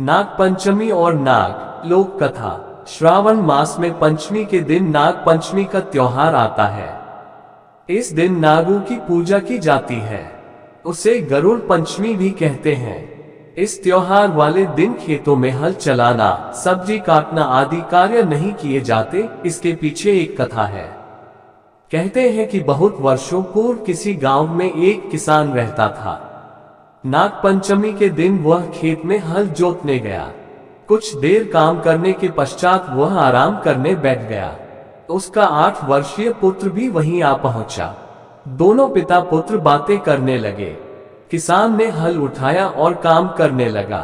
नाग पंचमी और नाग लोक कथा। श्रावण मास में पंचमी के दिन नाग पंचमी का त्योहार आता है। इस दिन नागों की पूजा की जाती है। उसे गरुड़ पंचमी भी कहते हैं। इस त्योहार वाले दिन खेतों में हल चलाना, सब्जी काटना आदि कार्य नहीं किए जाते। इसके पीछे एक कथा है। कहते हैं कि बहुत वर्षों पूर्व किसी गांव में एक किसान रहता था। नाग पंचमी के दिन वह खेत में हल जोतने गया। कुछ देर काम करने के पश्चात वह आराम करने बैठ गया। उसका 8 वर्षीय पुत्र भी वहीं आ पहुंचा। दोनों पिता पुत्र बातें करने लगे। किसान ने हल उठाया और काम करने लगा।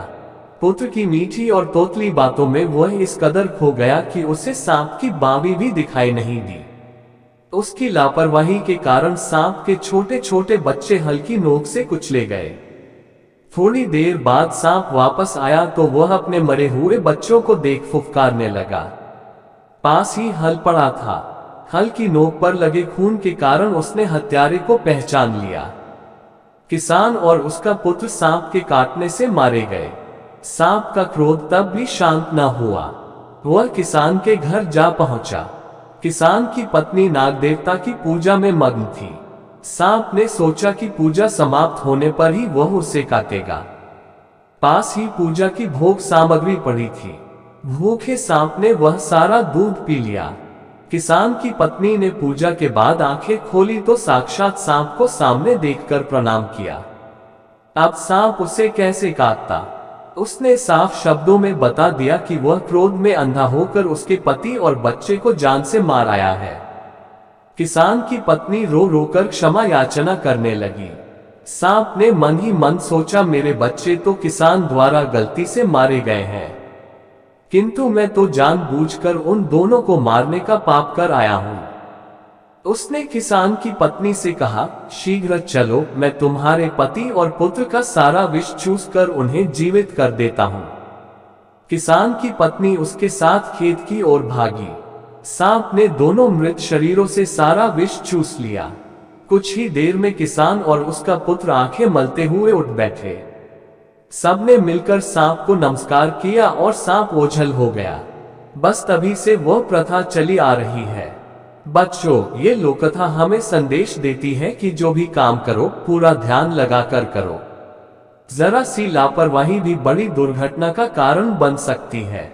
पुत्र की मीठी और तोतली बातों में वह इस कदर खो गया कि उसे सांप की बावी भी दिखाई नहीं दी। उसकी लापरवाही के कारण सांप के छोटे छोटे बच्चे हल की नोक से कुचले गए। थोड़ी देर बाद सांप वापस आया तो वह अपने मरे हुए बच्चों को देख फुफकारने लगा। पास ही हल पड़ा था। हल की नोक पर लगे खून के कारण उसने हत्यारे को पहचान लिया। किसान और उसका पुत्र सांप के काटने से मारे गए। सांप का क्रोध तब भी शांत न हुआ। वह किसान के घर जा पहुंचा। किसान की पत्नी नाग देवता की पूजा में मग्न थी। सांप ने सोचा कि पूजा समाप्त होने पर ही वह उसे काटेगा। पास ही पूजा की भोग सामग्री पड़ी थी। भूखे सांप ने वह सारा दूध पी लिया। किसान की पत्नी ने पूजा के बाद आंखें खोली तो साक्षात सांप को सामने देखकर प्रणाम किया। अब सांप उसे कैसे काटता? उसने साफ शब्दों में बता दिया कि वह क्रोध में अंधा होकर उसके पति और बच्चे को जान से मार आया है। किसान की पत्नी रो रोकर क्षमा याचना करने लगी। सांप ने मन ही मन सोचा, मेरे बच्चे तो किसान द्वारा गलती से मारे गए हैं, किंतु मैं तो जानबूझकर उन दोनों को मारने का पाप कर आया हूं। उसने किसान की पत्नी से कहा, शीघ्र चलो, मैं तुम्हारे पति और पुत्र का सारा विष चूस कर उन्हें जीवित कर देता हूं। किसान की पत्नी उसके साथ खेत की ओर भागी। सांप ने दोनों मृत शरीरों से सारा विष चूस लिया। कुछ ही देर में किसान और उसका पुत्र आंखें मलते हुए उठ बैठे। सबने मिलकर सांप को नमस्कार किया और सांप ओझल हो गया। बस तभी से वह प्रथा चली आ रही है। बच्चों, ये लोककथा हमें संदेश देती है कि जो भी काम करो पूरा ध्यान लगाकर करो। जरा सी लापरवाही भी बड़ी दुर्घटना का कारण बन सकती है।